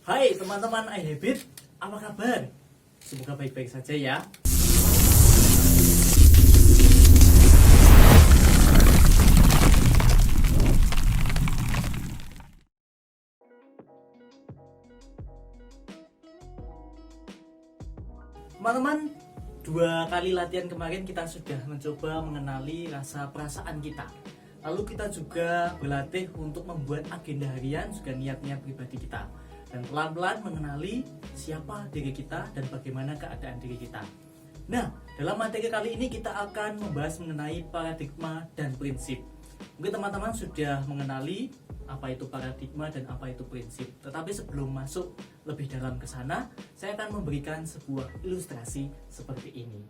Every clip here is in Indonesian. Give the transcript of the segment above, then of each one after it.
Hai teman-teman iHabit, apa kabar? Semoga baik-baik saja ya. Teman-teman, 2 kali latihan kemarin kita sudah mencoba mengenali rasa perasaan kita. Lalu kita juga berlatih untuk membuat agenda harian juga niat-niat pribadi kita. Dan pelan-pelan mengenali siapa diri kita dan bagaimana keadaan diri kita. Nah, dalam materi kali ini kita akan membahas mengenai paradigma dan prinsip. Mungkin teman-teman sudah mengenali apa itu paradigma dan apa itu prinsip. Tetapi sebelum masuk lebih dalam ke sana, saya akan memberikan sebuah ilustrasi seperti ini.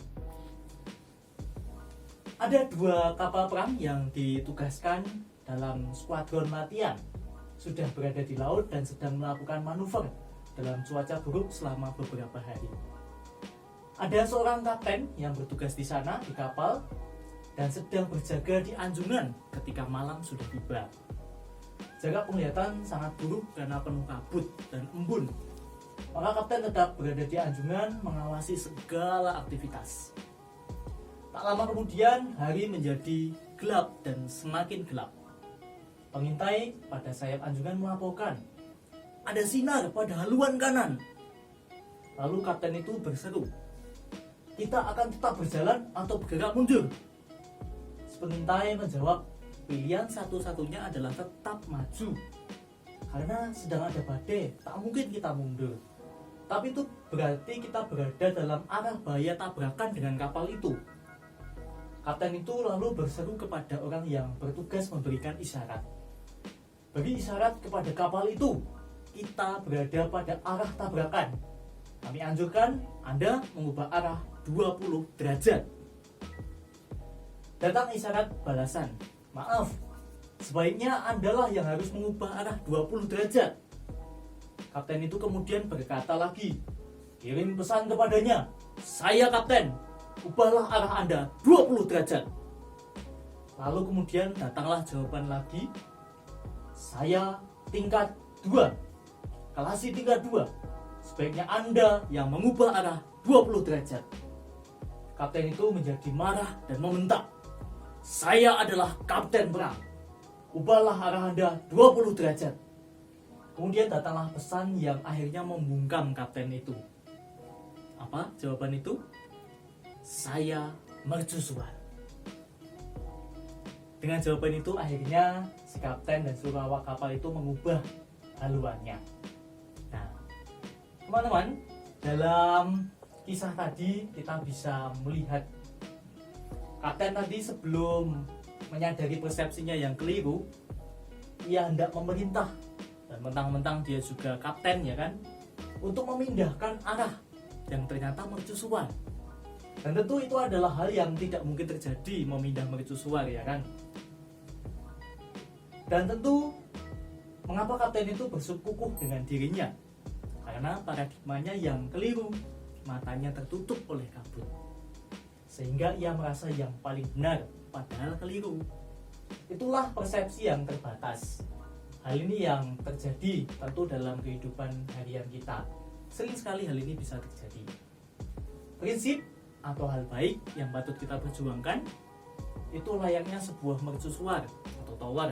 Ada 2 kapal perang yang ditugaskan dalam skuadron latihan. Sudah berada di laut dan sedang melakukan manuver dalam cuaca buruk selama beberapa hari. Ada seorang kapten yang bertugas di sana di kapal dan sedang berjaga di anjungan ketika malam sudah tiba. Jarak penglihatan sangat buruk karena penuh kabut dan embun. Maka kapten tetap berada di anjungan mengawasi segala aktivitas. Tak lama kemudian hari menjadi gelap dan semakin gelap. Pengintai pada sayap anjungan melaporkan, ada sinar pada haluan kanan. Lalu kapten itu berseru, kita akan tetap berjalan atau bergerak mundur. Pengintai menjawab, pilihan satu-satunya adalah tetap maju. Karena sedang ada badai, tak mungkin kita mundur. Tapi itu berarti kita berada dalam arah bahaya tabrakan dengan kapal itu. Kapten itu lalu berseru kepada orang yang bertugas memberikan isyarat. Beri isyarat kepada kapal itu, kita berada pada arah tabrakan. Kami anjurkan Anda mengubah arah 20 derajat. Datang isyarat balasan, maaf, sebaiknya Andalah yang harus mengubah arah 20 derajat. Kapten itu kemudian berkata lagi, kirim pesan kepadanya, saya kapten, ubahlah arah Anda 20 derajat. Lalu kemudian datanglah jawaban lagi, saya tingkat 2, kelasi tingkat 2, sebaiknya Anda yang mengubah arah 20 derajat. Kapten itu menjadi marah dan membentak, saya adalah kapten perang, ubahlah arah Anda 20 derajat. Kemudian datanglah pesan yang akhirnya membungkam kapten itu. Apa jawaban itu? Saya mercusuar. Dengan jawaban itu akhirnya si kapten dan seluruh awak kapal itu mengubah haluannya. Nah, teman-teman, dalam kisah tadi kita bisa melihat kapten tadi sebelum menyadari persepsinya yang keliru, ia hendak memerintah dan mentang-mentang dia juga kapten ya kan, untuk memindahkan arah yang ternyata mercusuar. Dan tentu itu adalah hal yang tidak mungkin terjadi, memindah mercusuar ya kan. Dan tentu mengapa kapten itu bersikukuh dengan dirinya? Karena paradigmanya yang keliru, matanya tertutup oleh kabut. Sehingga ia merasa yang paling benar, padahal keliru. Itulah persepsi yang terbatas. Hal ini yang terjadi tentu dalam kehidupan harian kita. Sering sekali hal ini bisa terjadi. Prinsip atau hal baik yang patut kita perjuangkan itu layaknya sebuah mercusuar atau tower.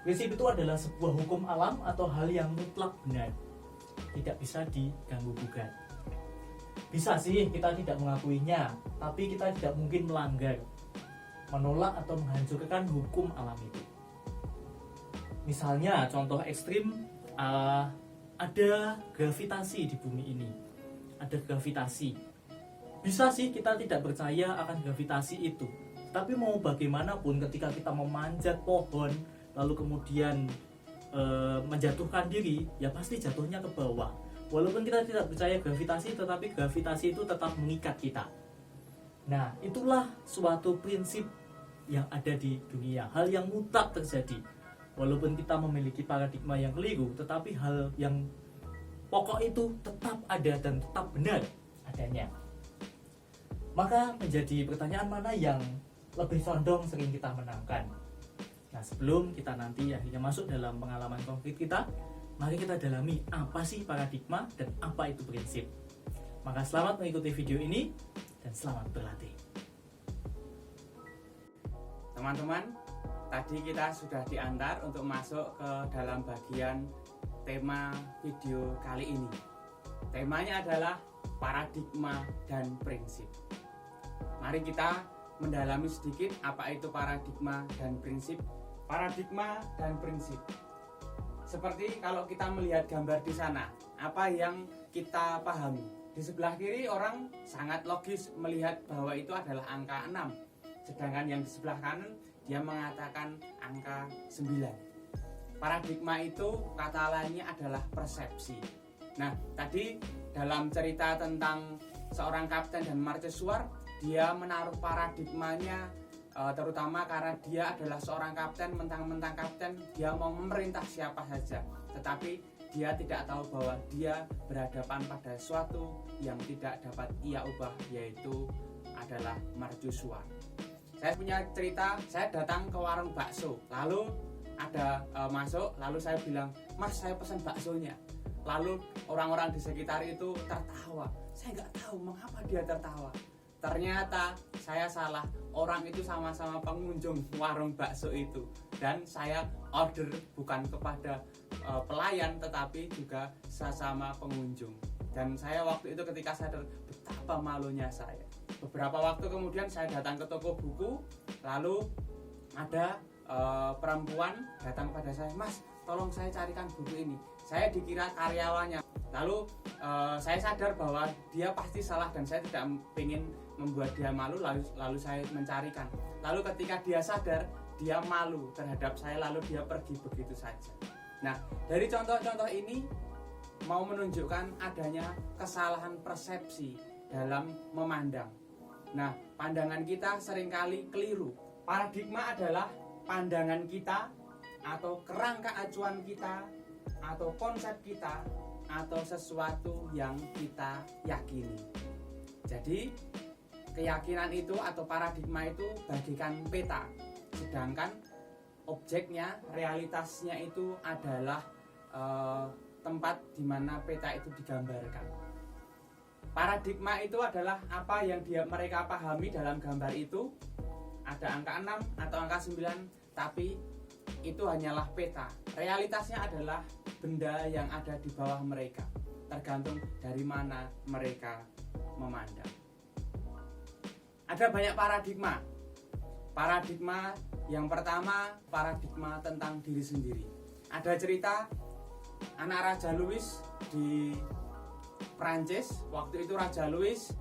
Prinsip itu adalah sebuah hukum alam atau hal yang mutlak benar, tidak bisa diganggu gugat. Bisa sih kita tidak mengakuinya, tapi kita tidak mungkin melanggar, menolak atau menghancurkan hukum alam itu. Misalnya contoh ekstrim, ada gravitasi di bumi ini. Ada gravitasi. Bisa sih kita tidak percaya akan gravitasi itu, tapi mau bagaimanapun ketika kita memanjat pohon lalu kemudian menjatuhkan diri, ya pasti jatuhnya ke bawah. Walaupun kita tidak percaya gravitasi, tetapi gravitasi itu tetap mengikat kita. Nah, itulah suatu prinsip yang ada di dunia, hal yang mutlak terjadi. Walaupun kita memiliki paradigma yang keliru, tetapi hal yang pokok itu tetap ada dan tetap benar adanya. Maka menjadi pertanyaan mana yang lebih condong sering kita menangkan. Nah, sebelum kita nanti akhirnya masuk dalam pengalaman konkret kita, Mari kita dalami apa sih paradigma dan apa itu prinsip. Maka selamat mengikuti video ini dan selamat berlatih. Teman-teman, tadi kita sudah diantar untuk masuk ke dalam bagian tema video kali ini. Temanya adalah paradigma dan prinsip. Mari kita mendalami sedikit apa itu paradigma dan prinsip. Paradigma dan prinsip. Seperti kalau kita melihat gambar di sana, apa yang kita pahami? Di sebelah kiri orang sangat logis melihat bahwa itu adalah angka 6. Sedangkan yang di sebelah kanan dia mengatakan angka 9. Paradigma itu kata lainnya adalah persepsi. Nah, tadi dalam cerita tentang seorang kapten dan marcesuar, dia menaruh paradigmanya terutama karena dia adalah seorang kapten, mentang-mentang kapten dia mau memerintah siapa saja, tetapi dia tidak tahu bahwa dia berhadapan pada sesuatu yang tidak dapat ia ubah, yaitu adalah marcesuar. Saya punya cerita, saya datang ke warung bakso, lalu ada masuk, lalu saya bilang, "Mas, saya pesan baksonya." Lalu orang-orang di sekitar itu tertawa. Saya nggak tahu mengapa dia tertawa. Ternyata saya salah, orang itu sama-sama pengunjung warung bakso itu. Dan saya order bukan kepada pelayan, tetapi juga sesama pengunjung. Dan saya waktu itu ketika sadar betapa malunya saya. Beberapa waktu kemudian saya datang ke toko buku, lalu ada perempuan datang kepada saya, "Mas, tolong saya carikan buku ini." Saya dikira karyawannya. Lalu saya sadar bahwa dia pasti salah dan saya tidak ingin membuat dia malu, lalu saya mencarikan. Lalu ketika dia sadar, dia malu terhadap saya, lalu dia pergi begitu saja. Nah, dari contoh-contoh ini mau menunjukkan adanya kesalahan persepsi dalam memandang. Nah, pandangan kita seringkali keliru. Paradigma adalah pandangan kita atau kerangka acuan kita atau konsep kita atau sesuatu yang kita yakini. Jadi keyakinan itu atau paradigma itu bagikan peta, sedangkan objeknya, realitasnya itu adalah tempat di mana peta itu digambarkan. Paradigma itu adalah apa yang mereka pahami dalam gambar itu. Ada angka 6 atau angka 9, tapi itu hanyalah peta. Realitasnya adalah benda yang ada di bawah mereka, tergantung dari mana mereka memandang. Ada banyak paradigma. Paradigma yang pertama, paradigma tentang diri sendiri. Ada cerita anak Raja Louis di Prancis. Waktu itu Raja Louis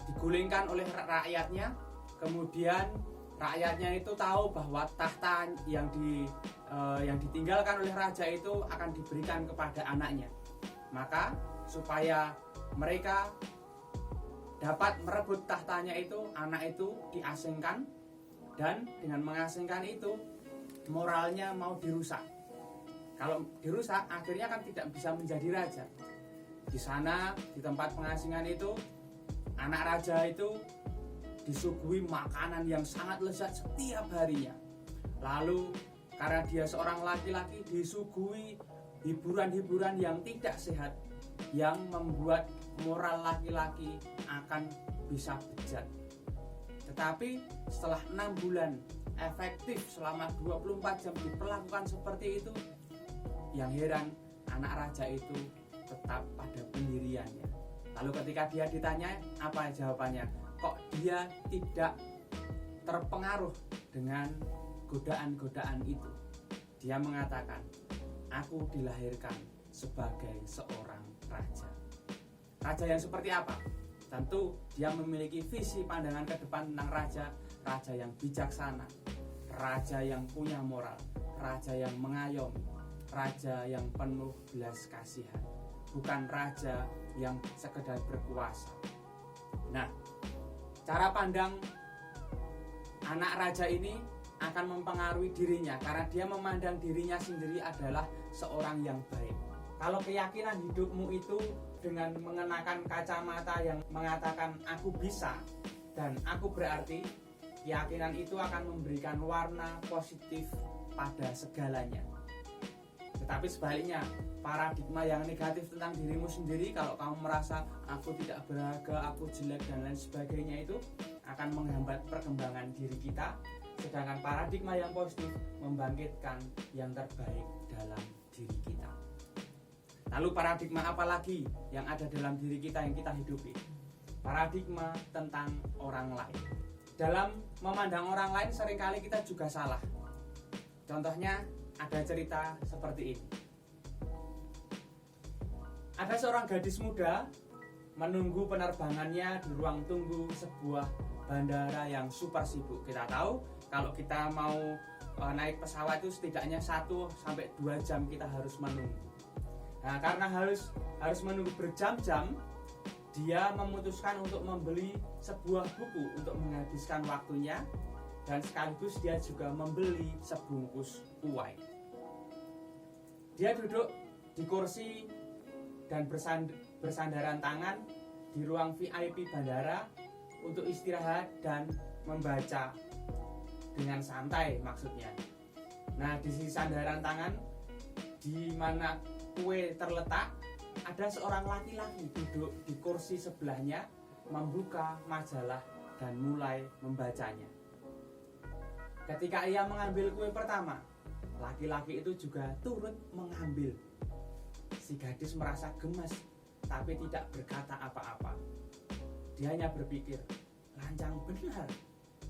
digulingkan oleh rakyatnya, kemudian rakyatnya itu tahu bahwa tahta yang ditinggalkan oleh raja itu akan diberikan kepada anaknya. Maka supaya mereka dapat merebut tahtanya itu, anak itu diasingkan, dan dengan mengasingkan itu moralnya mau dirusak. Kalau dirusak akhirnya kan tidak bisa menjadi raja. Di sana, di tempat pengasingan itu, anak raja itu disuguhi makanan yang sangat lezat setiap harinya. Lalu karena dia seorang laki-laki disuguhi hiburan-hiburan yang tidak sehat, yang membuat moral laki-laki akan bisa bejat. Tetapi setelah 6 bulan efektif selama 24 jam diperlakukan seperti itu, yang heran anak raja itu tetap pada pendiriannya. Lalu ketika dia ditanya, apa jawabannya? Kok dia tidak terpengaruh dengan godaan-godaan itu? Dia mengatakan, "Aku dilahirkan sebagai seorang raja." Raja yang seperti apa? Tentu dia memiliki visi pandangan ke depan tentang raja yang bijaksana, raja yang punya moral, raja yang mengayomi, raja yang penuh belas kasihan, bukan raja yang sekedar berkuasa. Nah, cara pandang anak raja ini akan mempengaruhi dirinya karena dia memandang dirinya sendiri adalah seorang yang baik. Kalau keyakinan hidupmu itu dengan mengenakan kacamata yang mengatakan aku bisa dan aku berarti, keyakinan itu akan memberikan warna positif pada segalanya. Tetapi sebaliknya, paradigma yang negatif tentang dirimu sendiri, kalau kamu merasa aku tidak berharga, aku jelek dan lain sebagainya, itu akan menghambat perkembangan diri kita. Sedangkan paradigma yang positif membangkitkan yang terbaik dalam diri kita. Lalu paradigma apa lagi yang ada dalam diri kita yang kita hidupi? Paradigma tentang orang lain. Dalam memandang orang lain seringkali kita juga salah. Contohnya ada cerita seperti ini. Ada seorang gadis muda menunggu penerbangannya di ruang tunggu sebuah bandara yang super sibuk. Kita tahu kalau kita mau naik pesawat itu setidaknya 1-2 jam kita harus menunggu. Nah, karena harus menunggu berjam-jam, dia memutuskan untuk membeli sebuah buku untuk menghabiskan waktunya, dan sekaligus dia juga membeli sebungkus kue. Dia duduk di kursi dan bersandaran tangan di ruang VIP bandara untuk istirahat dan membaca dengan santai maksudnya. Nah, di sisi sandaran tangan di mana kue terletak, ada seorang laki-laki duduk di kursi sebelahnya, membuka majalah dan mulai membacanya. Ketika ia mengambil kue pertama, laki-laki itu juga turut mengambil. Si gadis merasa gemas, tapi tidak berkata apa-apa. Dia hanya berpikir, lancang benar.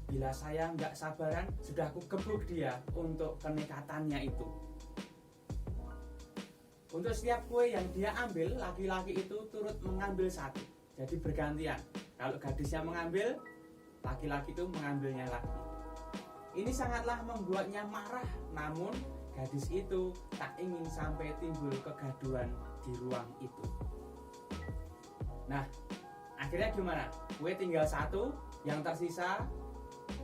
Bila saya nggak sabaran, sudah aku gebuk dia untuk kenekatannya itu. Untuk setiap kue yang dia ambil, laki-laki itu turut mengambil satu. Jadi bergantian. Kalau gadisnya mengambil, laki-laki itu mengambilnya lagi. Ini sangatlah membuatnya marah, namun gadis itu tak ingin sampai timbul kegaduhan di ruang itu. Nah, akhirnya gimana? Kue tinggal satu, yang tersisa.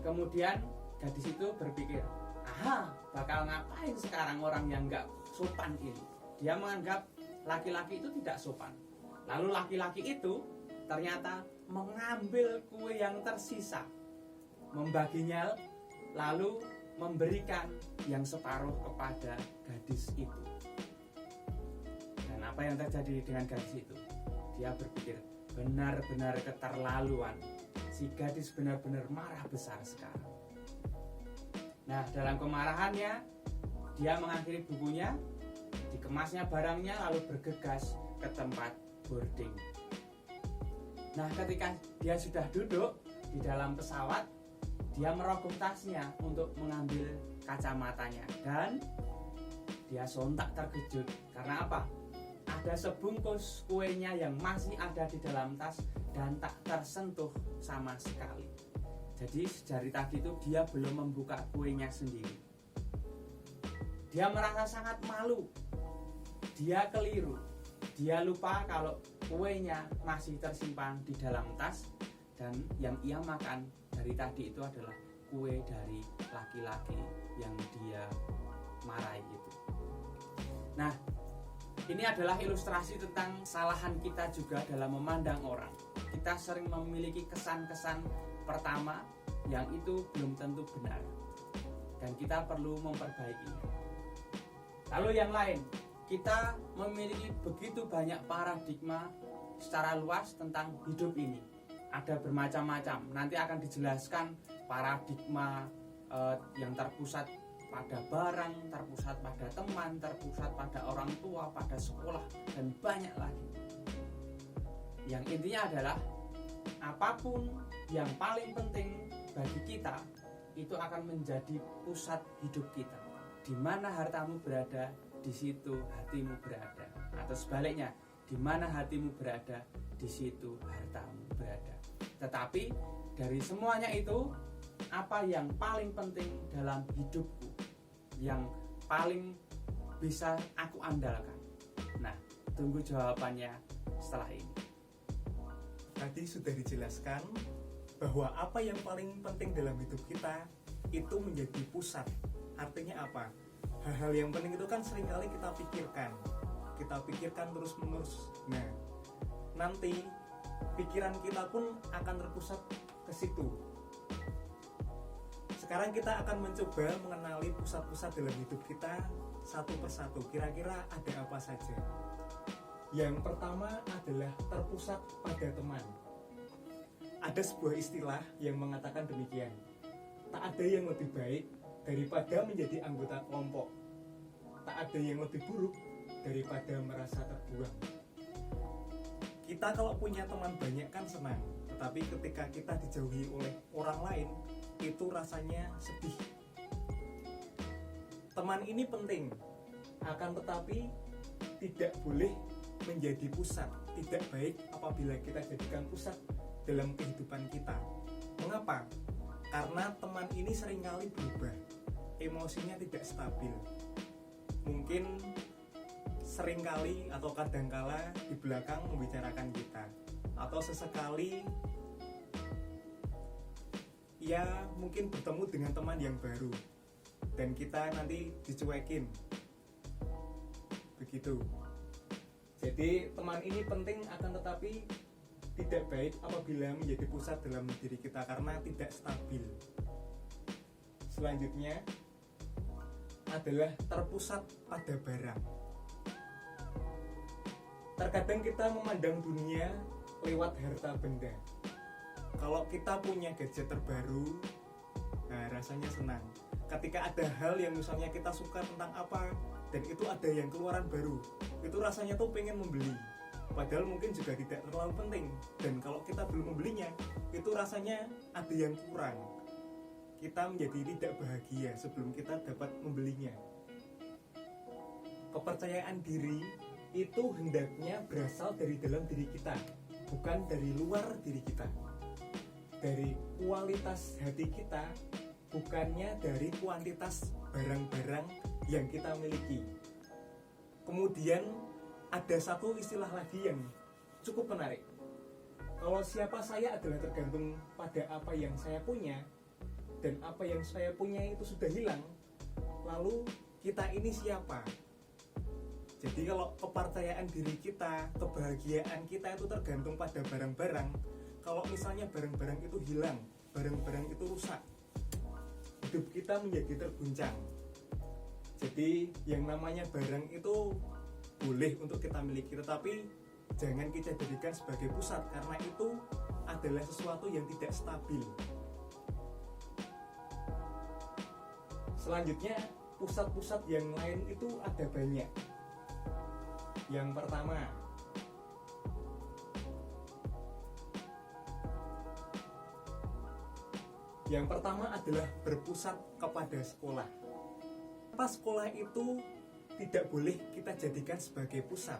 Kemudian gadis itu berpikir, aha, bakal ngapain sekarang orang yang gak sopan ini? Dia menganggap laki-laki itu tidak sopan. Lalu laki-laki itu ternyata mengambil kue yang tersisa, membaginya, lalu memberikan yang separuh kepada gadis itu. Dan apa yang terjadi dengan gadis itu? Dia berpikir, benar-benar keterlaluan. Si gadis benar-benar marah besar sekarang. Nah, dalam kemarahannya, dia mengakhiri bukunya, dikemasnya barangnya, lalu bergegas ke tempat boarding. Nah, ketika dia sudah duduk di dalam pesawat, dia merogoh tasnya untuk mengambil kacamatanya, dan dia sontak terkejut. Karena apa? Ada sebungkus kuenya yang masih ada di dalam tas dan tak tersentuh sama sekali. Jadi dari tadi itu dia belum membuka kuenya sendiri. Dia merasa sangat malu. Dia keliru. Dia lupa kalau kuenya masih tersimpan di dalam tas, dan yang ia makan dari tadi itu adalah kue dari laki-laki yang dia marahi itu. Nah, ini adalah ilustrasi tentang kesalahan kita juga dalam memandang orang. Kita sering memiliki kesan-kesan pertama yang itu belum tentu benar, dan kita perlu memperbaikinya. Lalu yang lain, kita memiliki begitu banyak paradigma secara luas tentang hidup ini. Ada bermacam-macam. Nanti akan dijelaskan paradigma yang terpusat pada barang, terpusat pada teman, terpusat pada orang tua, pada sekolah, dan banyak lagi. Yang intinya adalah apapun yang paling penting bagi kita itu akan menjadi pusat hidup kita. Di mana hartamu berada, di situ hatimu berada. Atau sebaliknya, di mana hatimu berada, di situ hartamu berada. Tetapi dari semuanya itu, apa yang paling penting dalam hidupku, yang paling bisa aku andalkan? Nah, tunggu jawabannya setelah ini. Tadi sudah dijelaskan bahwa apa yang paling penting dalam hidup kita itu menjadi pusat. Artinya apa? Hal-hal yang penting itu kan seringkali kita pikirkan terus-menerus. Nah, nanti pikiran kita pun akan terpusat ke situ. Sekarang kita akan mencoba mengenali pusat-pusat dalam hidup kita satu persatu. Kira-kira ada apa saja? Yang pertama adalah terpusat pada teman. Ada sebuah istilah yang mengatakan demikian. Tak ada yang lebih baik daripada menjadi anggota kelompok. Tak ada yang lebih buruk daripada merasa terbuang. Kita kalau punya teman banyak kan senang, tetapi ketika kita dijauhi oleh orang lain, itu rasanya sedih. Teman ini penting, akan tetapi tidak boleh menjadi pusat. Tidak baik apabila kita jadikan pusat dalam kehidupan kita. Mengapa? Karena teman ini seringkali berubah, emosinya tidak stabil. Mungkin seringkali atau kadangkala di belakang membicarakan kita, atau sesekali ia mungkin bertemu dengan teman yang baru dan kita nanti dicuekin begitu. Jadi teman ini penting, akan tetapi tidak baik apabila menjadi pusat dalam diri kita karena tidak stabil. Selanjutnya adalah terpusat pada barang. Terkadang kita memandang dunia lewat harta benda. Kalau kita punya gadget terbaru, nah rasanya senang. Ketika ada hal yang misalnya kita suka tentang apa, dan itu ada yang keluaran baru, itu rasanya tuh pengen membeli. Padahal mungkin juga tidak terlalu penting. Dan kalau kita belum membelinya, itu rasanya ada yang kurang. Kita menjadi tidak bahagia sebelum kita dapat membelinya. Kepercayaan diri itu hendaknya berasal dari dalam diri kita, bukan dari luar diri kita. Dari kualitas hati kita, bukannya dari kuantitas barang-barang yang kita miliki. Kemudian ada satu istilah lagi yang cukup menarik. Kalau siapa saya adalah tergantung pada apa yang saya punya, dan apa yang saya punya itu sudah hilang, lalu kita ini siapa? Jadi kalau kepercayaan diri kita, kebahagiaan kita itu tergantung pada barang-barang. Kalau misalnya barang-barang itu hilang, barang-barang itu rusak, hidup kita menjadi terguncang. Jadi yang namanya barang itu boleh untuk kita miliki, tetapi jangan kita jadikan sebagai pusat, karena itu adalah sesuatu yang tidak stabil. Selanjutnya, pusat-pusat yang lain itu ada banyak. Yang pertama adalah berpusat kepada sekolah. Apa sekolah itu tidak boleh kita jadikan sebagai pusat,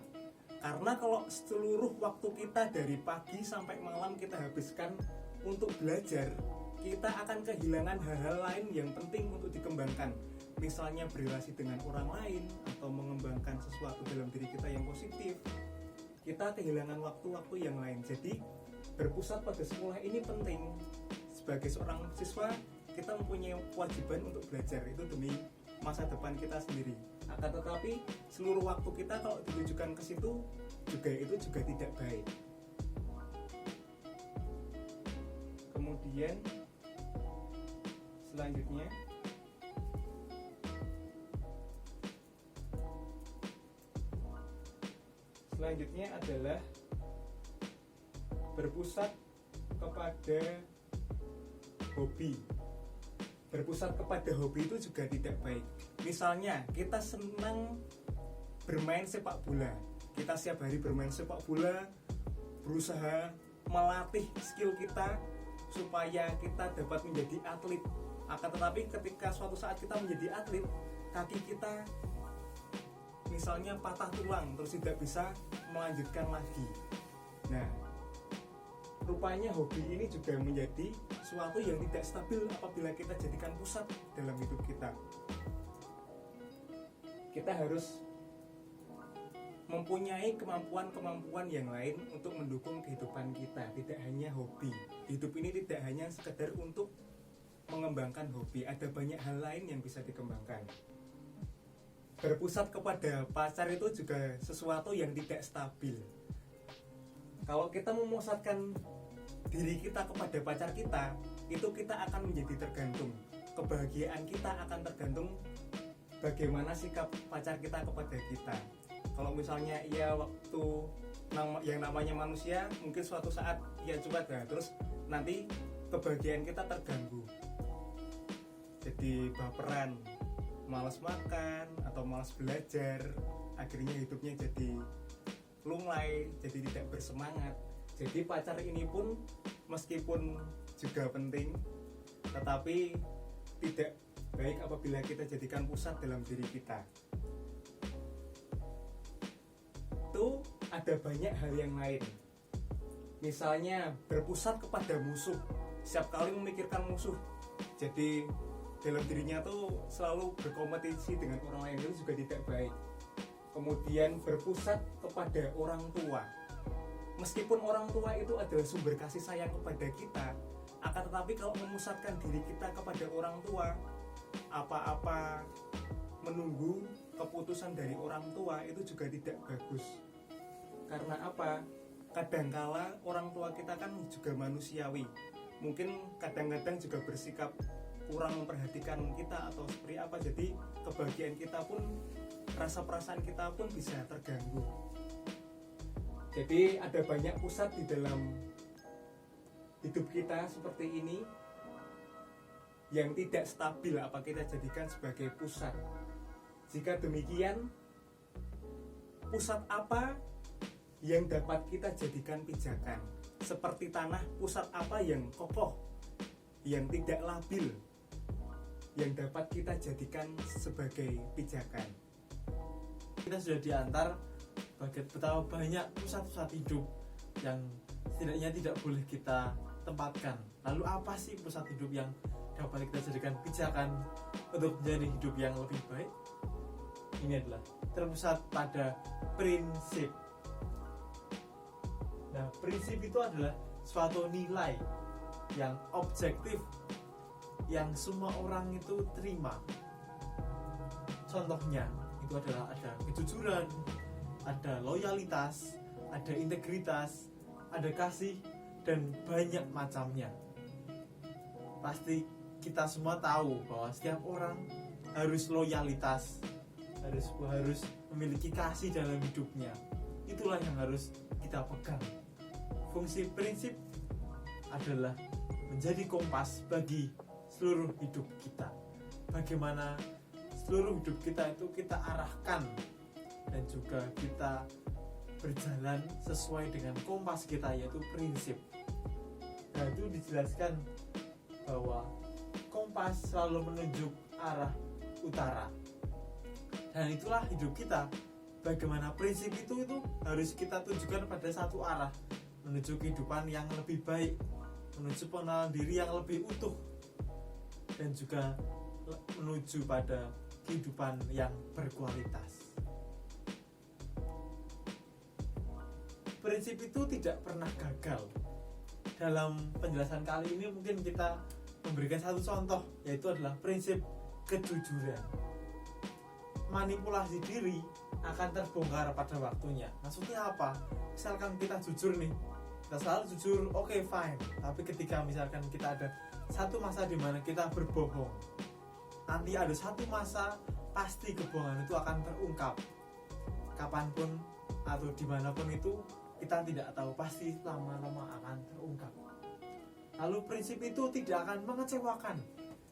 karena kalau seluruh waktu kita dari pagi sampai malam kita habiskan untuk belajar, kita akan kehilangan hal-hal lain yang penting untuk dikembangkan. Misalnya berrelasi dengan orang lain atau mengembangkan sesuatu dalam diri kita yang positif. Kita kehilangan waktu-waktu yang lain. Jadi berpusat pada sekolah ini penting. Sebagai seorang siswa, kita mempunyai kewajiban untuk belajar, itu demi masa depan kita sendiri. Akan tetapi seluruh waktu kita kalau ditujukan ke situ itu juga tidak baik. Kemudian selanjutnya adalah berpusat kepada hobi. Berpusat kepada hobi itu juga tidak baik. Misalnya kita senang bermain sepak bola, kita setiap hari bermain sepak bola, berusaha melatih skill kita supaya kita dapat menjadi atlet. Akan tetapi ketika suatu saat kita menjadi atlet, kaki kita misalnya patah tulang, terus tidak bisa melanjutkan lagi. Nah, rupanya hobi ini juga menjadi sesuatu yang tidak stabil apabila kita jadikan pusat dalam hidup kita. Kita harus mempunyai kemampuan-kemampuan yang lain untuk mendukung kehidupan kita, tidak hanya hobi. Hidup ini tidak hanya sekedar untuk mengembangkan hobi, ada banyak hal lain yang bisa dikembangkan. Berpusat kepada pacar itu juga sesuatu yang tidak stabil. Kalau kita memusatkan diri kita kepada pacar kita, itu kita akan menjadi tergantung. Kebahagiaan kita akan tergantung bagaimana sikap pacar kita kepada kita. Kalau misalnya ia waktu yang namanya manusia mungkin suatu saat ia cuek ya, terus nanti kebahagiaan kita terganggu, jadi baperan, malas makan atau malas belajar, akhirnya hidupnya jadi lunglai, jadi tidak bersemangat. Jadi pacar ini pun meskipun juga penting, tetapi tidak baik apabila kita jadikan pusat dalam diri kita. Itu ada banyak hal yang lain. Misalnya berpusat kepada musuh, setiap kali memikirkan musuh, jadi dalam dirinya tuh selalu berkompetisi dengan orang lain, itu juga tidak baik. Kemudian berpusat kepada orang tua, meskipun orang tua itu adalah sumber kasih sayang kepada kita, akan tetapi kalau memusatkan diri kita kepada orang tua, apa-apa menunggu keputusan dari orang tua itu juga tidak bagus. Karena apa? Kadangkala orang tua kita kan juga manusiawi, mungkin kadang-kadang juga bersikap kurang memperhatikan kita atau seperti apa, jadi kebahagiaan kita pun, rasa perasaan kita pun bisa terganggu. Jadi ada banyak pusat di dalam hidup kita seperti ini yang tidak stabil, apa kita jadikan sebagai pusat. Jika demikian, pusat apa yang dapat kita jadikan pijakan? Seperti tanah, pusat apa yang kokoh, yang tidak labil, yang dapat kita jadikan sebagai pijakan? Kita sudah diantar betapa banyak pusat-pusat hidup yang setidaknya tidak boleh kita tempatkan. Lalu apa sih pusat hidup yang dapat kita jadikan pijakan untuk menjadi hidup yang lebih baik? Ini adalah terpusat pada prinsip. Nah, prinsip itu adalah suatu nilai yang objektif yang semua orang itu terima. Contohnya itu adalah ada kejujuran, ada loyalitas, ada integritas, ada kasih, dan banyak macamnya. Pasti kita semua tahu bahwa setiap orang harus loyalitas, harus memiliki kasih dalam hidupnya. Itulah yang harus kita pegang. Fungsi prinsip adalah menjadi kompas bagi seluruh hidup kita. Bagaimana seluruh hidup kita itu kita arahkan dan juga kita berjalan sesuai dengan kompas kita, yaitu prinsip. Nah, itu dijelaskan bahwa kompas selalu menunjuk arah utara, dan itulah hidup kita. Bagaimana prinsip itu harus kita tunjukkan pada satu arah, menuju kehidupan yang lebih baik, menuju pengenalan diri yang lebih utuh, dan juga menuju pada kehidupan yang berkualitas. Prinsip itu tidak pernah gagal. Dalam penjelasan kali ini mungkin kita memberikan satu contoh, yaitu adalah prinsip kejujuran. Manipulasi diri akan terbongkar pada waktunya. Maksudnya apa? Misalkan kita jujur nih, kita selalu jujur, oke, fine. Tapi ketika misalkan kita ada satu masa di mana kita berbohong, nanti ada satu masa pasti kebohongan itu akan terungkap. Kapanpun atau dimanapun itu kita tidak tahu, pasti lama-lama akan terungkap. Lalu prinsip itu tidak akan mengecewakan.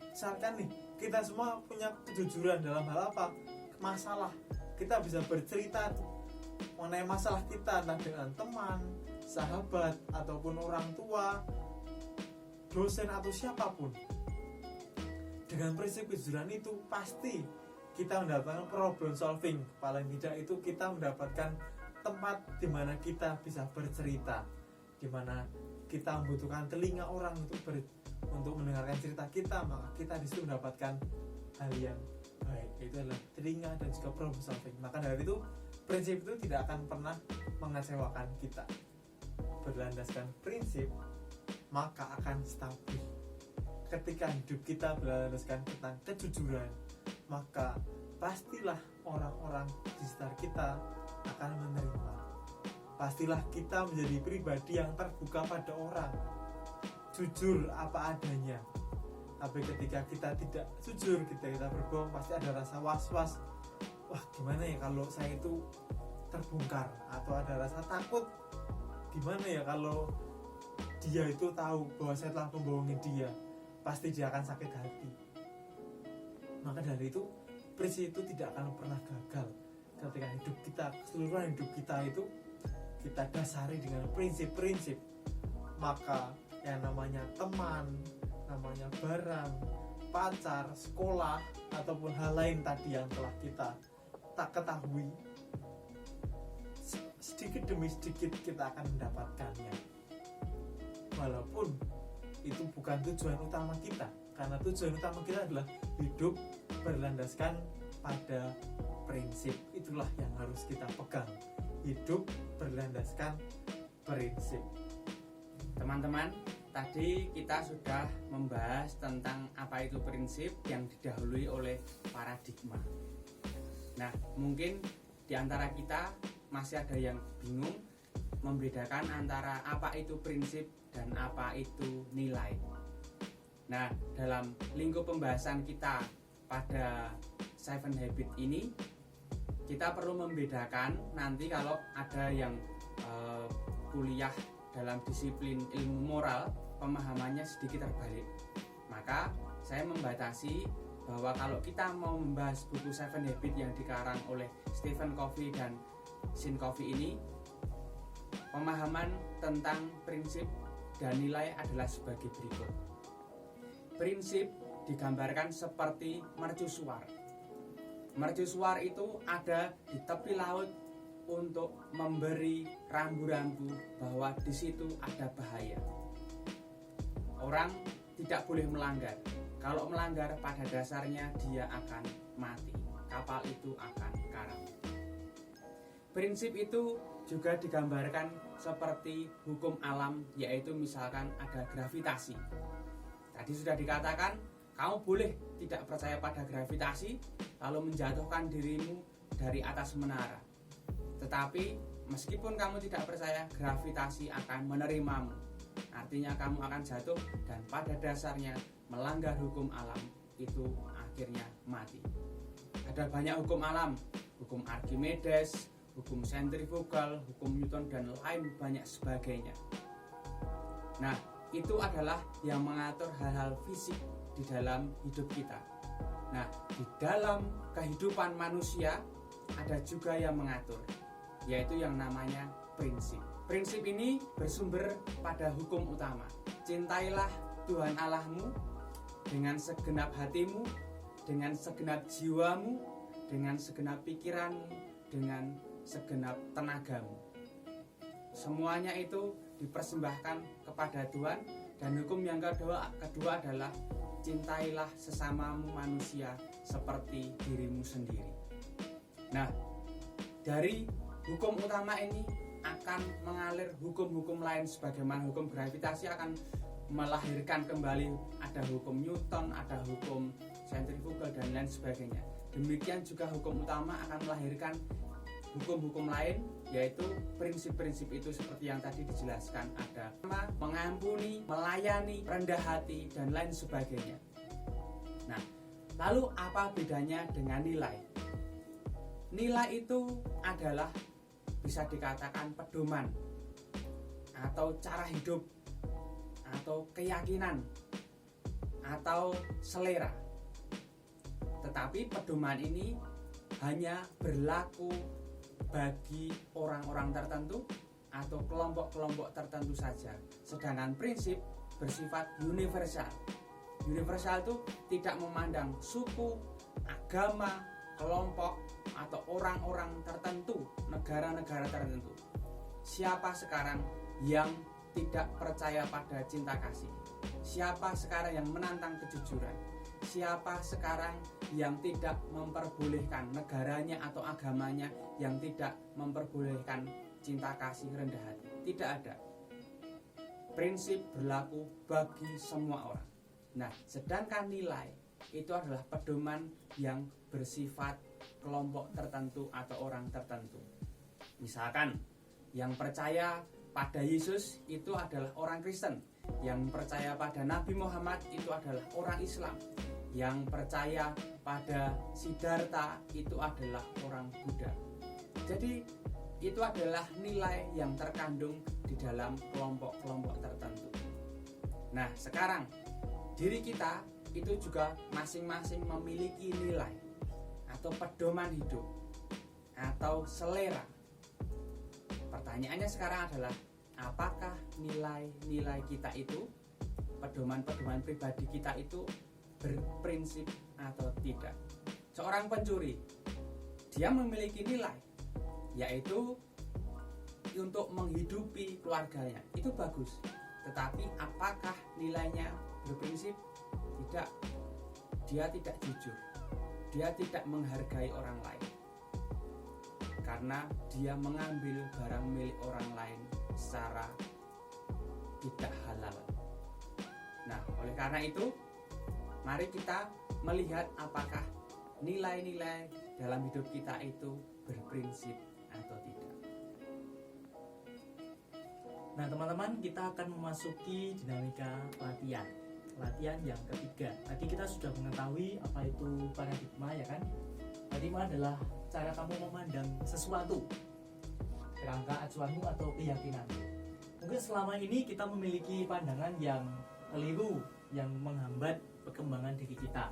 Misalkan nih, kita semua punya kejujuran dalam hal apa? Masalah. Kita bisa bercerita mengenai masalah kita, entah dengan teman, sahabat, ataupun orang tua, dosen, atau siapapun. Dengan prinsip kejujuran itu pasti kita mendapatkan problem solving. Paling tidak itu kita mendapatkan tempat di mana kita bisa bercerita, di mana kita membutuhkan telinga orang untuk mendengarkan cerita kita, maka kita di situ mendapatkan hal yang baik, yaitu adalah telinga dan juga problem solving. Maka dari itu prinsip itu tidak akan pernah mengecewakan kita. Berlandaskan prinsip, maka akan stabil. Ketika hidup kita berlandaskan tentang kejujuran, maka pastilah orang-orang di sekitar kita akan menerima. Pastilah kita menjadi pribadi yang terbuka pada orang, jujur apa adanya. Tapi ketika kita tidak jujur, kita berbohong, pasti ada rasa was-was. Wah, gimana ya kalau saya itu terbongkar, atau ada rasa takut, gimana ya kalau dia itu tahu bahwa saya telah membohongi dia, pasti dia akan sakit hati. Maka dari itu, prinsip itu tidak akan pernah gagal. Ketika hidup kita, keseluruhan hidup kita itu kita dasari dengan prinsip-prinsip, maka yang namanya teman, namanya barang, pacar, sekolah, ataupun hal lain tadi yang telah kita tak ketahui, sedikit demi sedikit kita akan mendapatkannya. Walaupun itu bukan tujuan utama kita, karena tujuan utama kita adalah hidup berlandaskan pada prinsip. Itulah yang harus kita pegang, hidup berlandaskan prinsip. Teman-teman, tadi kita sudah membahas tentang apa itu prinsip yang didahului oleh paradigma. Nah, mungkin di antara kita masih ada yang bingung membedakan antara apa itu prinsip dan apa itu nilai. Nah, dalam lingkup pembahasan kita pada 7 Habit ini, kita perlu membedakan nanti kalau ada yang kuliah dalam disiplin ilmu moral, pemahamannya sedikit terbalik. Maka saya membatasi bahwa kalau kita mau membahas buku 7 Habit yang dikarang oleh Stephen Covey dan Sean Covey ini, pemahaman tentang prinsip dan nilai adalah sebagai berikut. Prinsip digambarkan seperti mercusuar. Mercusuar itu ada di tepi laut untuk memberi rambu-rambu bahwa di situ ada bahaya. Orang tidak boleh melanggar. Kalau melanggar, pada dasarnya dia akan mati. Kapal itu akan karam. Prinsip itu juga digambarkan seperti hukum alam, yaitu misalkan ada gravitasi. Tadi sudah dikatakan, kamu boleh tidak percaya pada gravitasi lalu menjatuhkan dirimu dari atas menara. Tetapi meskipun kamu tidak percaya, gravitasi akan menerimamu. Artinya kamu akan jatuh dan pada dasarnya melanggar hukum alam itu akhirnya mati. Ada banyak hukum alam, hukum Archimedes, hukum sentrifugal, hukum Newton, dan lain banyak sebagainya. Nah, itu adalah yang mengatur hal-hal fisik di dalam hidup kita. Nah, di dalam kehidupan manusia ada juga yang mengatur, yaitu yang namanya prinsip. Prinsip ini bersumber pada hukum utama. Cintailah Tuhan Allahmu dengan segenap hatimu, dengan segenap jiwamu, dengan segenap pikiranmu, dengan segenap tenagamu. Semuanya itu dipersembahkan kepada Tuhan. Dan hukum yang kedua adalah cintailah sesamamu manusia seperti dirimu sendiri. Nah, dari hukum utama ini akan mengalir hukum-hukum lain, sebagaimana hukum gravitasi akan melahirkan kembali ada hukum Newton, ada hukum sentrifugal, dan lain sebagainya. Demikian juga hukum utama akan melahirkan hukum-hukum lain, yaitu prinsip-prinsip itu seperti yang tadi dijelaskan, ada mengampuni, melayani, rendah hati, dan lain sebagainya. Nah, lalu apa bedanya dengan nilai? Nilai itu adalah bisa dikatakan pedoman atau cara hidup atau keyakinan atau selera. Tetapi pedoman ini hanya berlaku bagi orang-orang tertentu atau kelompok-kelompok tertentu saja. Sedangkan prinsip bersifat universal. Universal itu tidak memandang suku, agama, kelompok, atau orang-orang tertentu, negara-negara tertentu. Siapa sekarang yang tidak percaya pada cinta kasih? Siapa sekarang yang menantang kejujuran? Siapa sekarang yang tidak memperbolehkan negaranya atau agamanya yang tidak memperbolehkan cinta kasih, rendah hati? Tidak ada. Prinsip berlaku bagi semua orang. Nah, sedangkan nilai itu adalah pedoman yang bersifat kelompok tertentu atau orang tertentu. Misalkan yang percaya pada Yesus itu adalah orang Kristen, yang percaya pada Nabi Muhammad itu adalah orang Islam, yang percaya pada Siddhartha itu adalah orang Buddha. Jadi itu adalah nilai yang terkandung di dalam kelompok-kelompok tertentu. Nah, sekarang diri kita itu juga masing-masing memiliki nilai atau pedoman hidup atau selera. Pertanyaannya sekarang adalah, apakah nilai-nilai kita itu, pedoman-pedoman pribadi kita itu berprinsip atau tidak? Seorang pencuri, dia memiliki nilai, yaitu untuk menghidupi keluarganya. Itu bagus. Tetapi apakah nilainya berprinsip? Tidak. Dia tidak jujur. Dia tidak menghargai orang lain. Karena dia mengambil barang milik orang lain secara tidak halal. Nah, oleh karena itu, mari kita melihat apakah nilai-nilai dalam hidup kita itu berprinsip atau tidak. Nah teman-teman, kita akan memasuki dinamika latihan yang ketiga. Tadi kita sudah mengetahui apa itu paradigma, ya kan? Paradigma adalah cara kamu memandang sesuatu, kerangka acuanmu atau keyakinanmu. Mungkin selama ini kita memiliki pandangan yang keliru, yang menghambat perkembangan diri kita.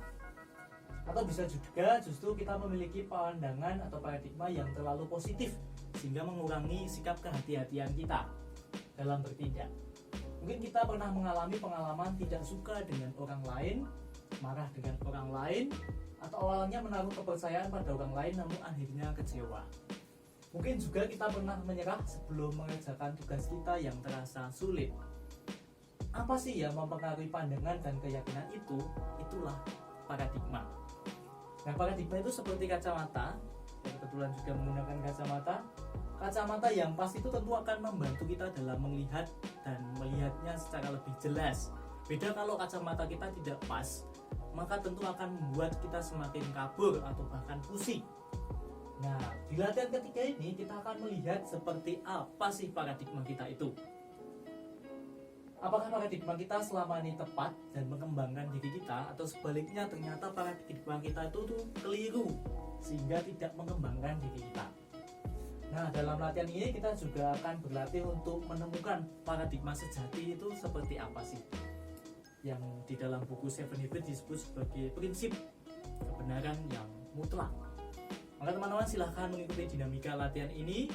Atau bisa juga justru kita memiliki pandangan atau paradigma yang terlalu positif, sehingga mengurangi sikap kehati-hatian kita dalam bertindak. Mungkin kita pernah mengalami pengalaman tidak suka dengan orang lain, marah dengan orang lain, atau awalnya menaruh kepercayaan pada orang lain namun akhirnya kecewa. Mungkin juga kita pernah menyerah sebelum mengerjakan tugas kita yang terasa sulit. Apa sih yang mempengaruhi pandangan dan keyakinan itu? Itulah paradigma. Nah, paradigma itu seperti kacamata. Saya kebetulan juga menggunakan kacamata. Kacamata yang pas itu tentu akan membantu kita dalam melihat dan melihatnya secara lebih jelas. Beda kalau kacamata kita tidak pas, maka tentu akan membuat kita semakin kabur atau bahkan pusing. Nah, di latihan ketiga ini kita akan melihat seperti apa sih paradigma kita itu. Apakah paradigma kita selama ini tepat dan mengembangkan diri kita, atau sebaliknya ternyata paradigma kita itu tuh keliru sehingga tidak mengembangkan diri kita. Nah, dalam latihan ini kita juga akan berlatih untuk menemukan paradigma sejati itu seperti apa sih, yang di dalam buku Seven Habits disebut sebagai prinsip kebenaran yang mutlak. Maka teman-teman silahkan mengikuti dinamika latihan ini,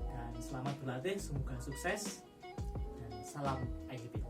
dan selamat berlatih, semoga sukses, dan salam IGP.